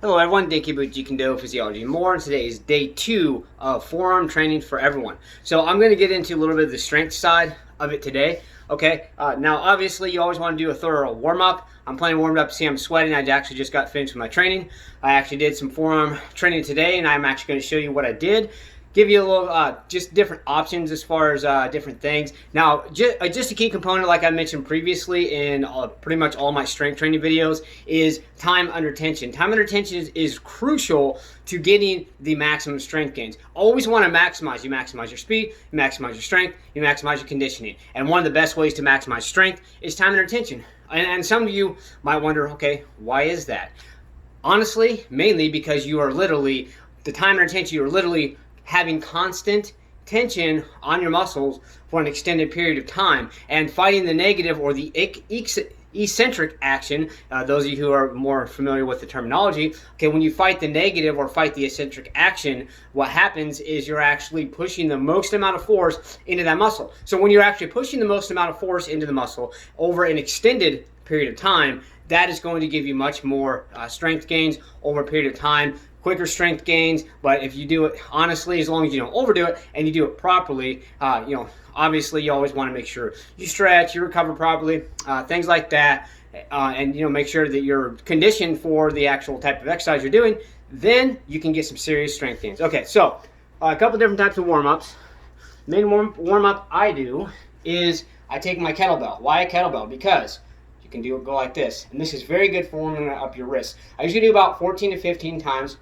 Hello everyone, Dinky Boot Jeet Kune Physiology and more, and today is day 2 of forearm training for everyone. So I'm going to get into a little bit of the strength side of it today. Okay, now obviously you always want to do a thorough warm-up. I'm planning warmed up. See, I'm sweating. I actually just got finished with my training. I actually did some forearm training today, and I'm actually going to show you what I did. Give you a little, just different options as far as different things. Now, just a key component, like I mentioned previously in pretty much all my strength training videos, is time under tension. Time under tension is crucial to getting the maximum strength gains. Always want to maximize. You maximize your speed, you maximize your strength, you maximize your conditioning. And one of the best ways to maximize strength is time under tension. And some of you might wonder, okay, why is that? Honestly, mainly because you are literally, the time under tension, you are literally having constant tension on your muscles for an extended period of time, and fighting the negative or the eccentric action, those of you who are more familiar with the terminology, okay, when you fight the negative or fight the eccentric action, what happens is you're actually pushing the most amount of force into that muscle. So when you're actually pushing the most amount of force into the muscle over an extended period of time, that is going to give you much more strength gains over a period of time, quicker strength gains. But if you do it honestly, as long as you don't overdo it and you do it properly, obviously you always want to make sure you stretch, you recover properly, things like that, and make sure that you're conditioned for the actual type of exercise you're doing. Then you can get some serious strength gains. Okay, so a couple different types of warm-ups. Main warm-up I do is I take my kettlebell. Why a kettlebell? Because you can go like this, and this is very good for warming up your wrists. I usually do about 14 to 15 times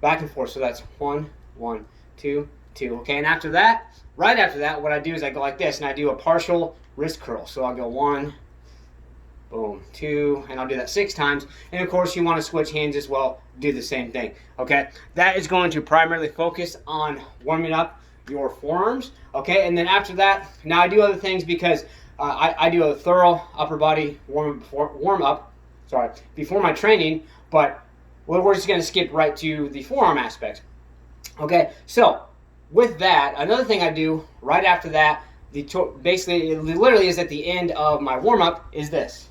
back and forth, so that's 1, 1, 2, 2. Okay, and after that, right after that, what I do is I go like this, and I do a partial wrist curl. So I'll go 1, boom, 2, and I'll do that 6 times. And of course, you want to switch hands as well, do the same thing. Okay, that is going to primarily focus on warming up your forearms. Okay, and then after that, now I do other things because I do a thorough upper body warm up before my training, but we're just going to skip right to the forearm aspect. Okay, so with that, another thing I do right after that, basically, it literally is at the end of my warm up, is this.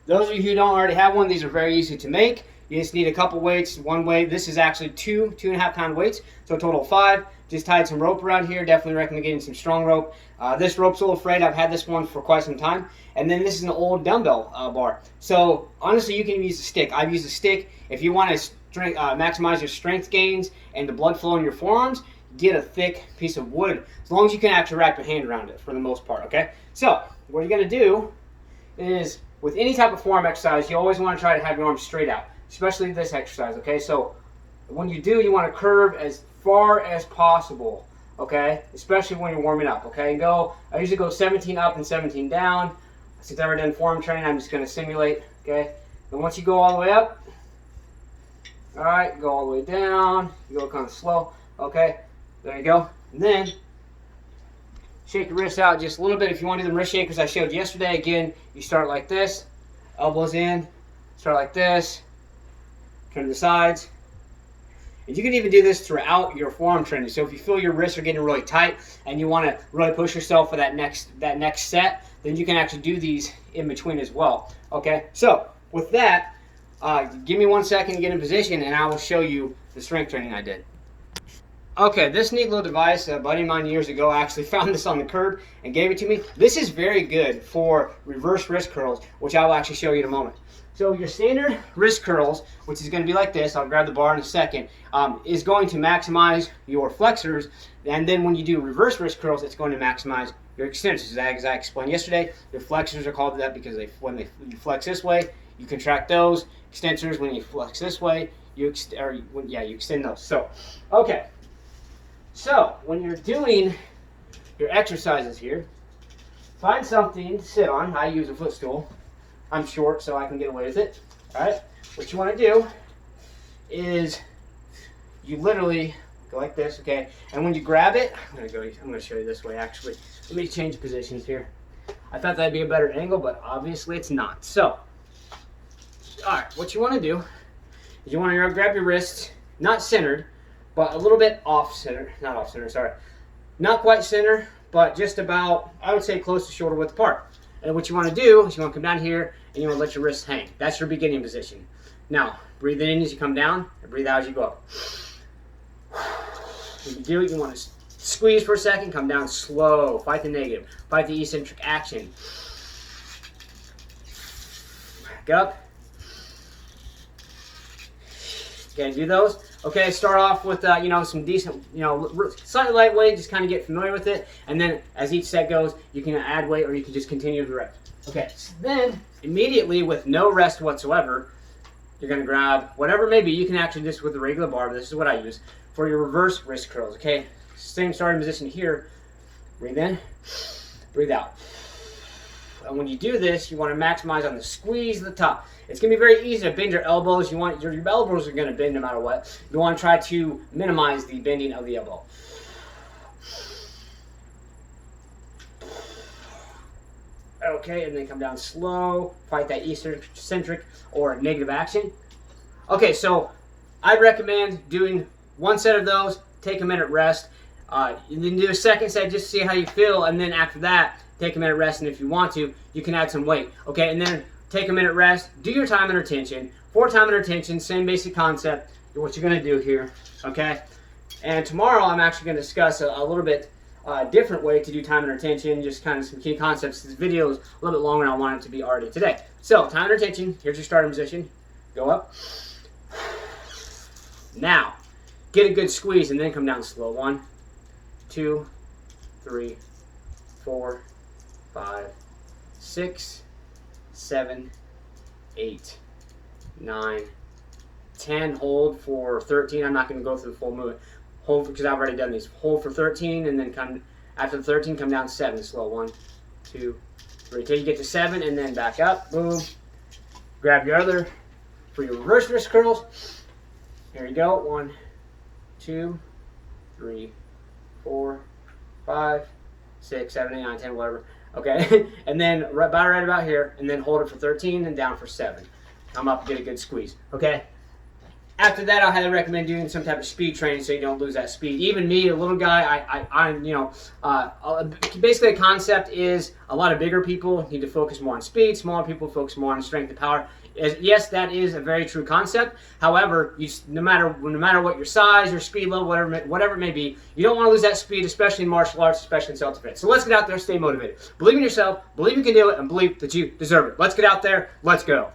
Those of you who don't already have one, these are very easy to make. You just need a couple weights, one weight. This is actually 2.5 pound weights, so a total of 5. Just tied some rope around here. Definitely recommend getting some strong rope. This rope's a little frayed. I've had this one for quite some time. And then this is an old dumbbell bar. So honestly, you can use a stick. I've used a stick. If you want to maximize your strength gains and the blood flow in your forearms, get a thick piece of wood, as long as you can actually wrap your hand around it for the most part. Okay. So what you're gonna do is, with any type of forearm exercise, you always want to try to have your arms straight out, especially this exercise. Okay. So when you do, you want to curve as far as possible, okay, especially when you're warming up. Okay, and I usually go 17 up and 17 down. Since I've never done forearm training, I'm just going to simulate. Okay, and once you go all the way up, all right, go all the way down. You go kind of slow. Okay, there you go. And then shake your wrists out just a little bit. If you want to do the wrist shakers I showed yesterday, again, you start like this, elbows in, start like this, turn to the sides. And you can even do this throughout your forearm training. So if you feel your wrists are getting really tight and you want to really push yourself for that next set, then you can actually do these in between as well. Okay, so with that, give me 1 second to get in position and I will show you the strength training I did. Okay, this neat little device, a buddy of mine years ago actually found this on the curb and gave it to me. This is very good for reverse wrist curls, which I will actually show you in a moment. So your standard wrist curls, which is going to be like this, I'll grab the bar in a second, is going to maximize your flexors, and then when you do reverse wrist curls, it's going to maximize your extensors. As I explained yesterday, your flexors are called that because when you flex this way, you contract those. Extensors, when you flex this way, you extend those. So, okay. So when you're doing your exercises here, find something to sit on. I use a footstool. I'm short, so I can get away with it. All right. What you want to do is you literally go like this, okay? And when you grab it, I'm going to show you this way actually. Let me change positions here. I thought that'd be a better angle, but obviously it's not. So, all right, what you want to do is you want to grab your wrists, not centered, but a little bit off center, not off center, sorry. Not quite center, but just about, I would say, close to shoulder width apart. And what you want to do is you want to come down here and you want to let your wrists hang. That's your beginning position. Now, breathe in as you come down and breathe out as you go up. When you do it, you want to squeeze for a second, come down slow, fight the negative, fight the eccentric action. Back up. Okay, do those. Okay, start off with some decent, slightly lightweight, just kind of get familiar with it, and then as each set goes, you can add weight or you can just continue the rep. Okay, so then immediately with no rest whatsoever, you're going to grab whatever it may be. You can actually just with the regular bar, but this is what I use for your reverse wrist curls. Okay, same starting position here. Breathe in, breathe out. And when you do this, you want to maximize on the squeeze at the top. It's going to be very easy to bend your elbows. Your elbows are going to bend no matter what. You want to try to minimize the bending of the elbow. Okay, and then come down slow. Fight that eccentric or negative action. Okay, so I recommend doing one set of those. Take a minute rest. And then do a second set just to see how you feel. And then after that, take a minute rest. And if you want to, you can add some weight. Okay, and then take a minute rest. Do your time under tension. For time under tension, same basic concept. What you're going to do here. Okay, and tomorrow I'm actually going to discuss a little bit different way to do time under tension. Just kind of some key concepts. This video is a little bit longer than I want it to be already today. So time under tension. Here's your starting position. Go up. Now, get a good squeeze and then come down slow. 1, 2, 3, 4, 5, 6, 7, 8, 9, 10. Hold for 13. I'm not going to go through the full movement. Hold because I've already done these. Hold for 13 and then come after the 13. Come down 7 slow. 1, 2, 3 till you get to 7 and then back up. Boom. Grab your other for your reverse wrist curls. Here you go. 1, 2, 3, 4, 5, 6, 7, 8, 9, 10, whatever. Okay, and then right about here, and then hold it for 13 and down for 7. Come up, get a good squeeze. Okay. After that, I highly recommend doing some type of speed training so you don't lose that speed. Even me, a little guy, basically the concept is a lot of bigger people need to focus more on speed. Smaller people focus more on strength and power. Yes, that is a very true concept. However, no matter what your size, your speed level, whatever it may be, you don't want to lose that speed, especially in martial arts, especially in self-defense. So let's get out there, stay motivated. Believe in yourself, believe you can do it, and believe that you deserve it. Let's get out there. Let's go.